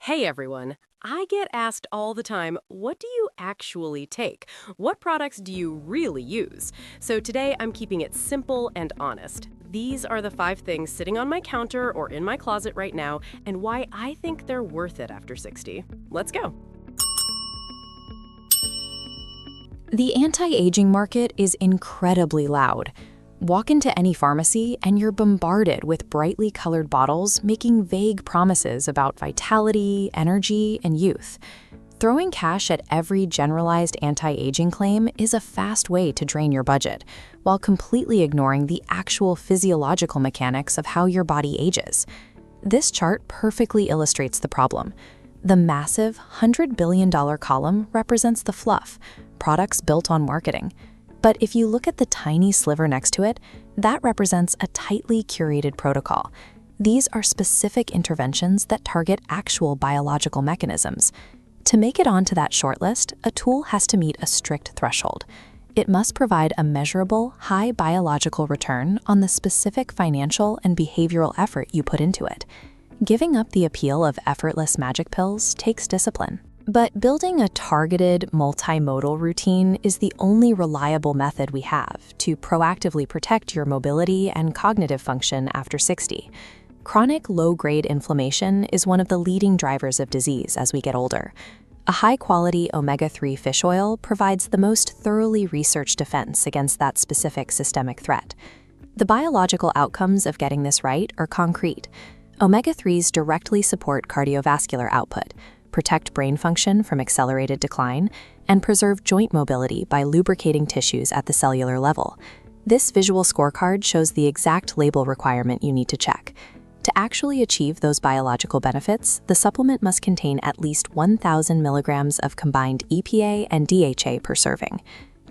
Hey everyone. I get asked all the time, what do you actually take? What products do you really use? So today I'm keeping it simple and honest. These are the 5 things sitting on my counter or in my closet right now and why I think they're worth it after 60. Let's go. The anti-aging market is incredibly loud. Walk into any pharmacy and you're bombarded with brightly colored bottles making vague promises about vitality, energy, and youth. Throwing cash at every generalized anti-aging claim is a fast way to drain your budget, while completely ignoring the actual physiological mechanics of how your body ages. This chart perfectly illustrates the problem. The massive $100 billion column represents the fluff, products built on marketing. But if you look at the tiny sliver next to it, that represents a tightly curated protocol. These are specific interventions that target actual biological mechanisms. To make it onto that shortlist, a tool has to meet a strict threshold. It must provide a measurable, high biological return on the specific financial and behavioral effort you put into it. Giving up the appeal of effortless magic pills takes discipline. But building a targeted, multimodal routine is the only reliable method we have to proactively protect your mobility and cognitive function after 60. Chronic low-grade inflammation is one of the leading drivers of disease as we get older. A high-quality omega-3 fish oil provides the most thoroughly researched defense against that specific systemic threat. The biological outcomes of getting this right are concrete. Omega-3s directly support cardiovascular output, protect brain function from accelerated decline, and preserve joint mobility by lubricating tissues at the cellular level. This visual scorecard shows the exact label requirement you need to check. To actually achieve those biological benefits, the supplement must contain at least 1,000 milligrams of combined EPA and DHA per serving.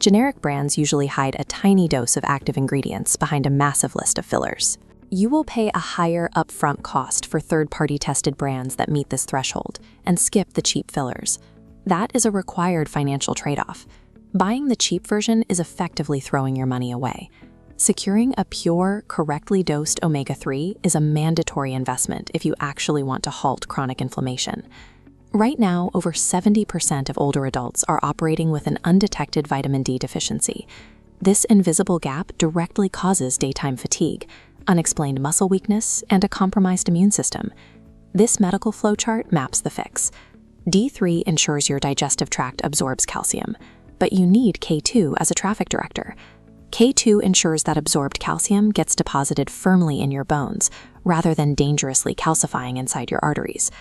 Generic brands usually hide a tiny dose of active ingredients behind a massive list of fillers. You will pay a higher upfront cost for third-party tested brands that meet this threshold and skip the cheap fillers. That is a required financial trade-off. Buying the cheap version is effectively throwing your money away. Securing a pure, correctly dosed omega-3 is a mandatory investment if you actually want to halt chronic inflammation. Right now, over 70% of older adults are operating with an undetected vitamin D deficiency. This invisible gap directly causes daytime fatigue, unexplained muscle weakness, and a compromised immune system. This medical flowchart maps the fix. D3 ensures your digestive tract absorbs calcium, but you need K2 as a traffic director. K2 ensures that absorbed calcium gets deposited firmly in your bones, rather than dangerously calcifying inside your arteries.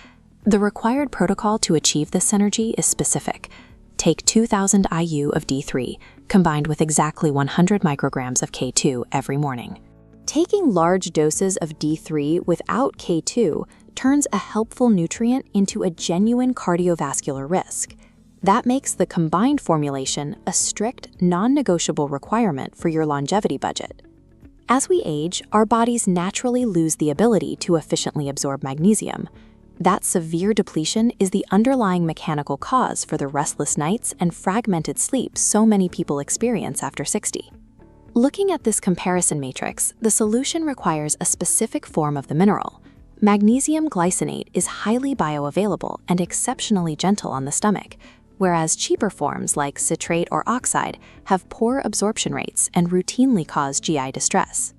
The required protocol to achieve this synergy is specific. Take 2,000 IU of D3, combined with exactly 100 micrograms of K2 every morning. Taking large doses of D3 without K2 turns a helpful nutrient into a genuine cardiovascular risk. That makes the combined formulation a strict, non-negotiable requirement for your longevity budget. As we age, our bodies naturally lose the ability to efficiently absorb magnesium. That severe depletion is the underlying mechanical cause for the restless nights and fragmented sleep so many people experience after 60. Looking at this comparison matrix, the solution requires a specific form of the mineral. Magnesium glycinate is highly bioavailable and exceptionally gentle on the stomach, whereas cheaper forms like citrate or oxide have poor absorption rates and routinely cause GI distress.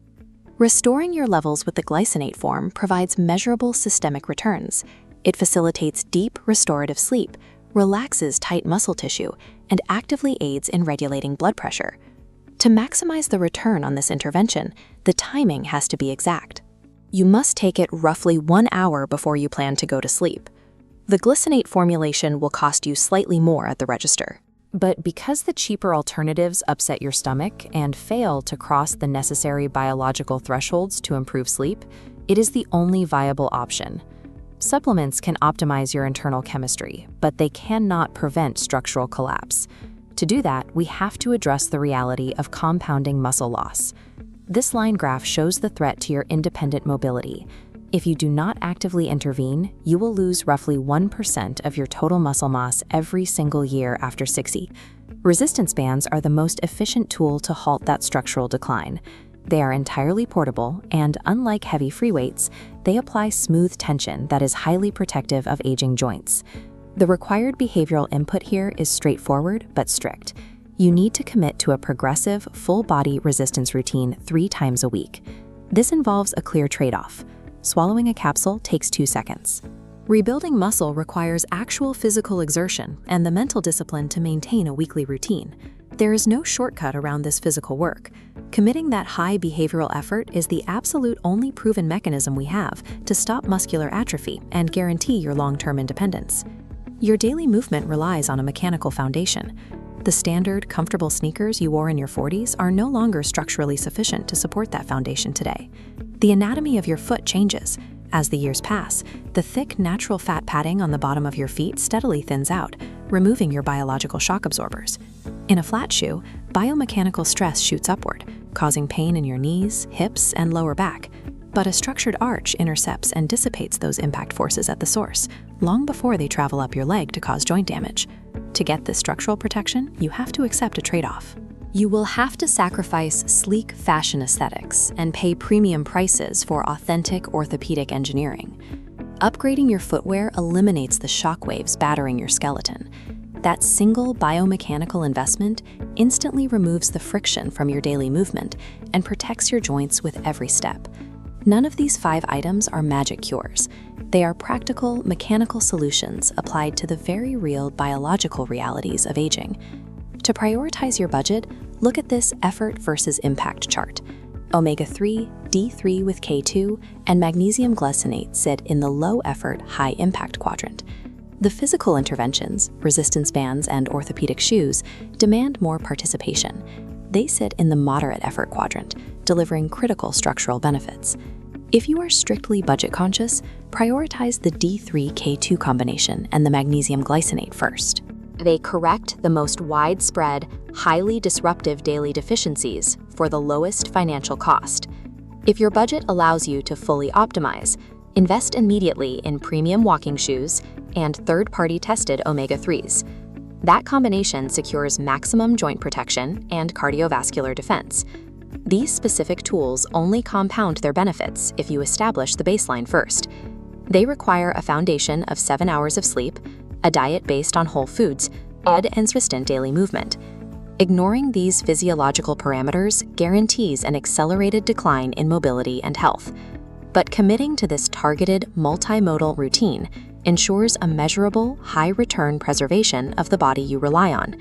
Restoring your levels with the glycinate form provides measurable systemic returns. It facilitates deep restorative sleep, relaxes tight muscle tissue, and actively aids in regulating blood pressure. To maximize the return on this intervention, the timing has to be exact. You must take it roughly 1 hour before you plan to go to sleep. The glycinate formulation will cost you slightly more at the register. But because the cheaper alternatives upset your stomach and fail to cross the necessary biological thresholds to improve sleep, it is the only viable option. Supplements can optimize your internal chemistry, but they cannot prevent structural collapse. To do that, we have to address the reality of compounding muscle loss. This line graph shows the threat to your independent mobility. If you do not actively intervene, you will lose roughly 1% of your total muscle mass every single year after 60. Resistance bands are the most efficient tool to halt that structural decline. They are entirely portable, and unlike heavy free weights, they apply smooth tension that is highly protective of aging joints. The required behavioral input here is straightforward but strict. You need to commit to a progressive, full-body resistance routine 3 times a week. This involves a clear trade-off. Swallowing a capsule takes 2 seconds. Rebuilding muscle requires actual physical exertion and the mental discipline to maintain a weekly routine. There is no shortcut around this physical work. Committing that high behavioral effort is the absolute only proven mechanism we have to stop muscular atrophy and guarantee your long-term independence. Your daily movement relies on a mechanical foundation. The standard, comfortable sneakers you wore in your 40s are no longer structurally sufficient to support that foundation today. The anatomy of your foot changes. As the years pass, the thick, natural fat padding on the bottom of your feet steadily thins out, removing your biological shock absorbers. In a flat shoe, biomechanical stress shoots upward, causing pain in your knees, hips, and lower back. But a structured arch intercepts and dissipates those impact forces at the source, long before they travel up your leg to cause joint damage. To get this structural protection, you have to accept a trade-off. You will have to sacrifice sleek fashion aesthetics and pay premium prices for authentic orthopedic engineering. Upgrading your footwear eliminates the shockwaves battering your skeleton. That single biomechanical investment instantly removes the friction from your daily movement and protects your joints with every step. None of these 5 items are magic cures. They are practical, mechanical solutions applied to the very real biological realities of aging. To prioritize your budget, look at this effort versus impact chart. Omega-3, D3 with K2, and magnesium glycinate sit in the low-effort, high-impact quadrant. The physical interventions, resistance bands, and orthopedic shoes demand more participation. They sit in the moderate-effort quadrant, delivering critical structural benefits. If you are strictly budget-conscious, prioritize the D3-K2 combination and the magnesium glycinate first. They correct the most widespread, highly disruptive daily deficiencies for the lowest financial cost. If your budget allows you to fully optimize, invest immediately in premium walking shoes and third-party tested omega-3s. That combination secures maximum joint protection and cardiovascular defense. These specific tools only compound their benefits if you establish the baseline first. They require a foundation of 7 hours of sleep, a diet based on whole foods, and consistent daily movement. Ignoring these physiological parameters guarantees an accelerated decline in mobility and health. But committing to this targeted, multimodal routine ensures a measurable, high-return preservation of the body you rely on.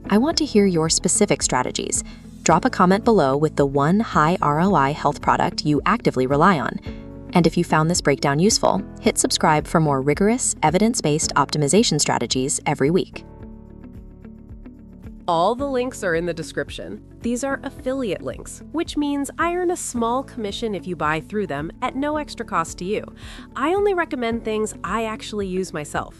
I want to hear your specific strategies. Drop a comment below with the one high ROI health product you actively rely on. And if you found this breakdown useful, hit subscribe for more rigorous, evidence-based optimization strategies every week. All the links are in the description. These are affiliate links, which means I earn a small commission if you buy through them at no extra cost to you. I only recommend things I actually use myself.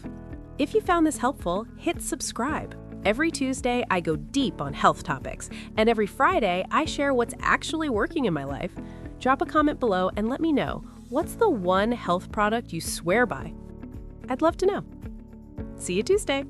If you found this helpful, hit subscribe. Every Tuesday, I go deep on health topics, and every Friday, I share what's actually working in my life. Drop a comment below and let me know, what's the one health product you swear by? I'd love to know. See you Tuesday.